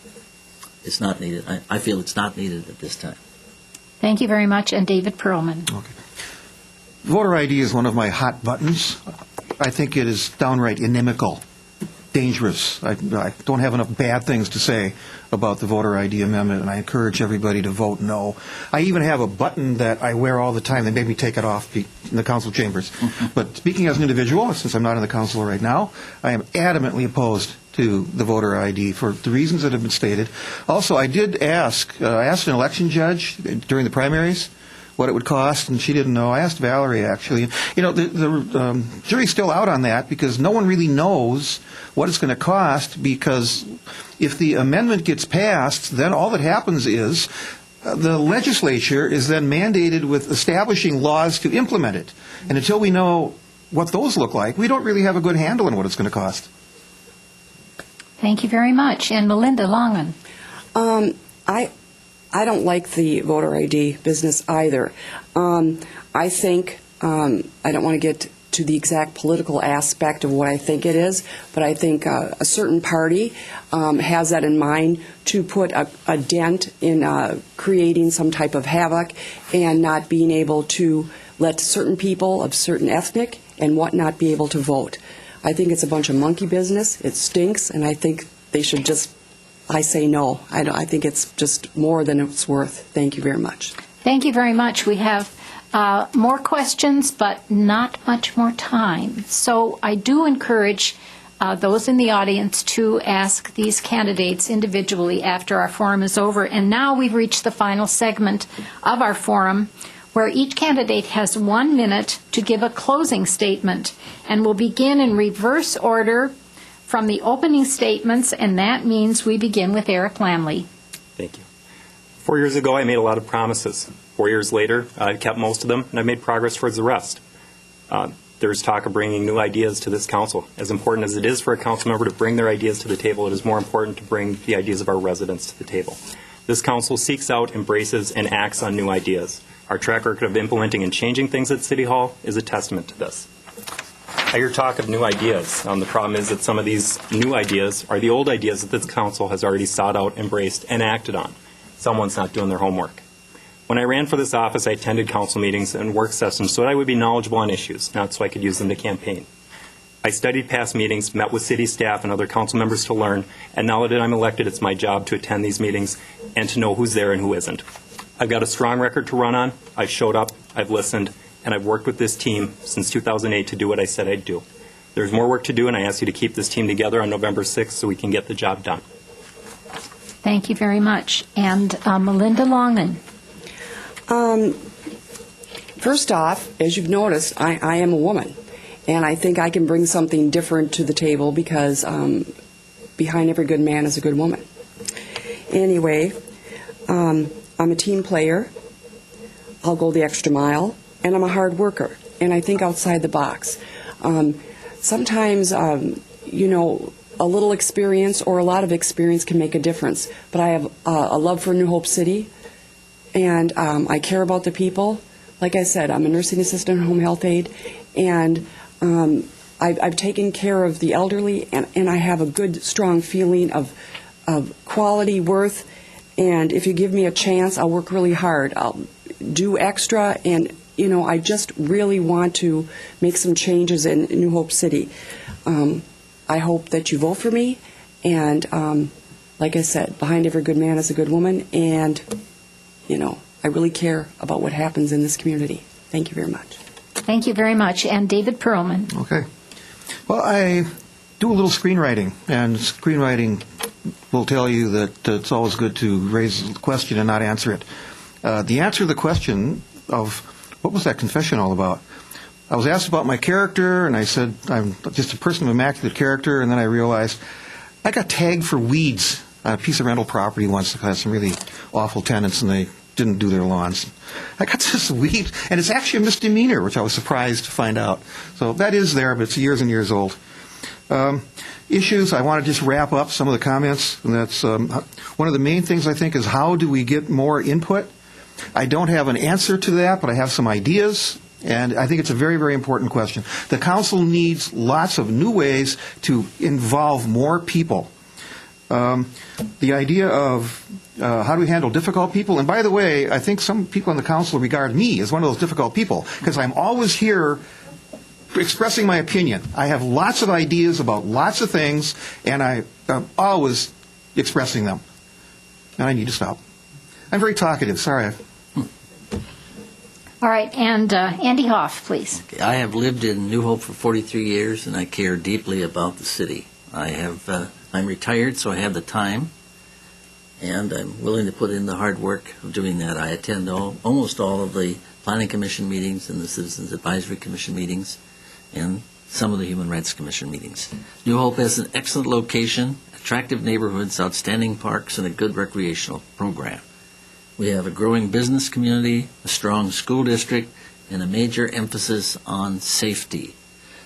it's not needed. I feel it's not needed at this time. Thank you very much. And David Perlman. Okay. Voter ID is one of my hot buttons. I think it is downright inimical, dangerous. I don't have enough bad things to say about the voter ID amendment, and I encourage everybody to vote no. I even have a button that I wear all the time. They made me take it off in the council chambers. But speaking as an individual, since I'm not in the council right now, I am adamantly opposed to the voter ID for the reasons that have been stated. Also, I did ask an election judge during the primaries what it would cost, and she didn't know. I asked Valerie, actually. You know, the jury's still out on that because no one really knows what it's going to cost, because if the amendment gets passed, then all that happens is the legislature is then mandated with establishing laws to implement it. And until we know what those look like, we don't really have a good handle on what it's going to cost. Thank you very much. And Malinda Longen. I don't like the voter ID business either. I think, I don't want to get to the exact political aspect of what I think it is, but I think a certain party has that in mind to put a dent in creating some type of havoc and not being able to let certain people of certain ethnic and whatnot be able to vote. I think it's a bunch of monkey business. It stinks, and I think they should just, I say no. I think it's just more than it's worth. Thank you very much. Thank you very much. We have more questions, but not much more time. So I do encourage those in the audience to ask these candidates individually after our forum is over. And now we've reached the final segment of our forum, where each candidate has 1 minute to give a closing statement. And we'll begin in reverse order from the opening statements, and that means we begin with Erik Lammle. Thank you. 4 years ago, I made a lot of promises. 4 years later, I've kept most of them, and I've made progress towards the rest. There's talk of bringing new ideas to this council. As important as it is for a council member to bring their ideas to the table, it is more important to bring the ideas of our residents to the table. This council seeks out, embraces, and acts on new ideas. Our track record of implementing and changing things at City Hall is a testament to this. I hear talk of new ideas. The problem is that some of these new ideas are the old ideas that this council has already sought out, embraced, and acted on. Someone's not doing their homework. When I ran for this office, I attended council meetings and work sessions so that I would be knowledgeable on issues, not so I could use them to campaign. I studied past meetings, met with city staff and other council members to learn, and now that I'm elected, it's my job to attend these meetings and to know who's there and who isn't. I've got a strong record to run on. I've showed up, I've listened, and I've worked with this team since 2008 to do what I said I'd do. There's more work to do, and I ask you to keep this team together on November 6th so we can get the job done. Thank you very much. And Malinda Longen. First off, as you've noticed, I am a woman, and I think I can bring something different to the table because behind every good man is a good woman. Anyway, I'm a team player. I'll go the extra mile, and I'm a hard worker, and I think outside the box. Sometimes, a little experience or a lot of experience can make a difference, but I have a love for New Hope City, and I care about the people. Like I said, I'm a nursing assistant and home health aide, and I've taken care of the elderly, and I have a good, strong feeling of quality, worth, and if you give me a chance, I'll work really hard. I'll do extra, and, I just really want to make some changes in New Hope City. I hope that you vote for me, and like I said, behind every good man is a good woman, and, I really care about what happens in this community. Thank you very much. Thank you very much. And David Perlman. Okay. Well, I do a little screenwriting, and screenwriting will tell you that it's always good to raise a question and not answer it. The answer to the question of what was that confession all about? I was asked about my character, and I said I'm just a person of immaculate character, and then I realized I got tagged for weeds on a piece of rental property once. I had some really awful tenants, and they didn't do their lawns. I got this weed, and it's actually a misdemeanor, which I was surprised to find out. So that is there, but it's years and years old. Issues, I want to just wrap up some of the comments, and that's one of the main things I think is how do we get more input? I don't have an answer to that, but I have some ideas, and I think it's a very, very important question. The council needs lots of new ways to involve more people. The idea of how do we handle difficult people? And by the way, I think some people in the council regard me as one of those difficult people because I'm always here expressing my opinion. I have lots of ideas about lots of things, and I'm always expressing them. And I need to stop. I'm very talkative. Sorry. All right, and Andy Hoffe, please. I have lived in New Hope for 43 years, and I care deeply about the city. I'm retired, so I have the time, and I'm willing to put in the hard work of doing that. I attend almost all of the Planning Commission meetings and the Citizens Advisory Commission meetings, and some of the Human Rights Commission meetings. New Hope has an excellent location, attractive neighborhoods, outstanding parks, and a good recreational program. We have a growing business community, a strong school district, and a major emphasis on safety.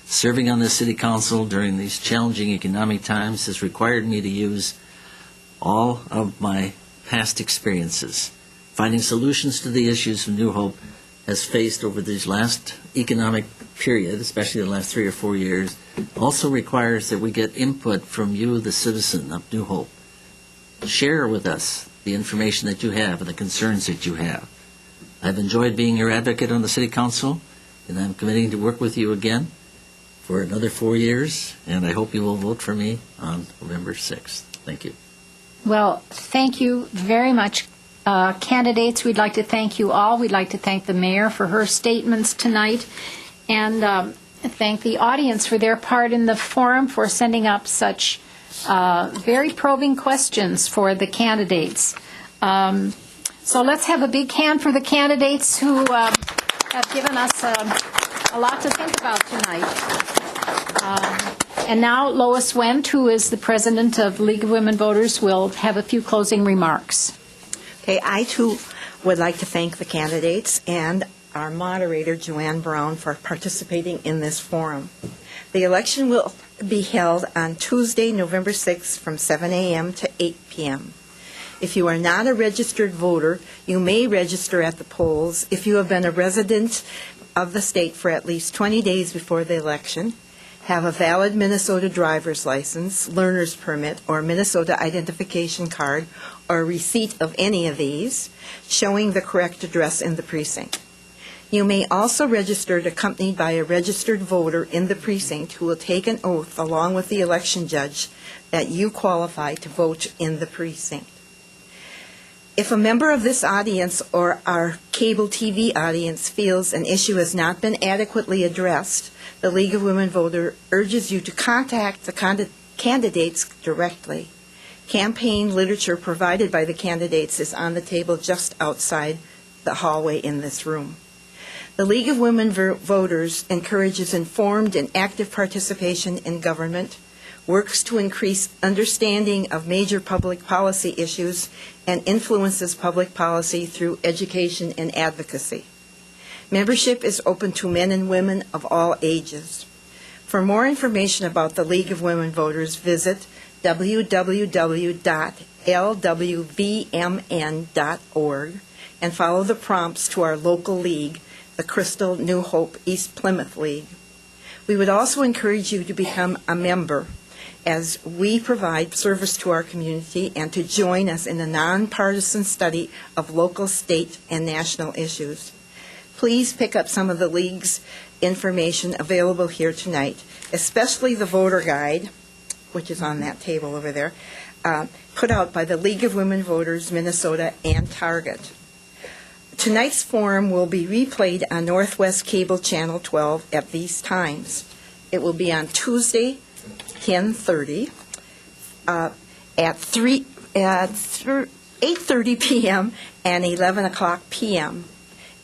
Serving on the City Council during these challenging economic times has required me to use all of my past experiences. Finding solutions to the issues New Hope has faced over this last economic period, especially the last 3 or 4 years, also requires that we get input from you, the citizen of New Hope. Share with us the information that you have and the concerns that you have. I've enjoyed being your advocate on the City Council, and I'm committing to work with you again for another 4 years, and I hope you will vote for me on November 6th. Thank you. Well, thank you very much, candidates. We'd like to thank you all. We'd like to thank the mayor for her statements tonight, and thank the audience for their part in the forum, for sending up such very probing questions for the candidates. So let's have a big hand for the candidates who have given us a lot to think about tonight. And now Lois Wendt, who is the president of League of Women Voters, will have a few closing remarks. Okay, I too would like to thank the candidates and our moderator, Joanne Brown, for participating in this forum. The election will be held on Tuesday, November 6th from 7 a.m. to 8 p.m. If you are not a registered voter, you may register at the polls if you have been a resident of the state for at least 20 days before the election, have a valid Minnesota driver's license, learner's permit, or Minnesota identification card, or receipt of any of these, showing the correct address in the precinct. You may also register accompanied by a registered voter in the precinct who will take an oath along with the election judge that you qualify to vote in the precinct. If a member of this audience or our cable TV audience feels an issue has not been adequately addressed, the League of Women Voters urges you to contact the candidates directly. Campaign literature provided by the candidates is on the table just outside the hallway in this room. The League of Women Voters encourages informed and active participation in government, works to increase understanding of major public policy issues, and influences public policy through education and advocacy. Membership is open to men and women of all ages. For more information about the League of Women Voters, visit www.lwvmn.org and follow the prompts to our local league, the Crystal New Hope East Plymouth League. We would also encourage you to become a member as we provide service to our community and to join us in a nonpartisan study of local, state, and national issues. Please pick up some of the League's information available here tonight, especially the voter guide, which is on that table over there, put out by the League of Women Voters Minnesota and Target. Tonight's forum will be replayed on Northwest Cable Channel 12 at these times. It will be on Tuesday, 10:30 at 8:30 p.m. and 11 o'clock p.m.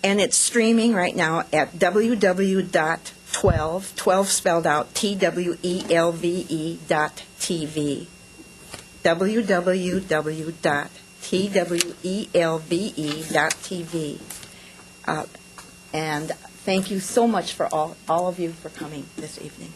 And it's streaming right now at www.12 spelled out TWELVE.TV. www.twelve.tv. And thank you so much for all of you for coming this evening.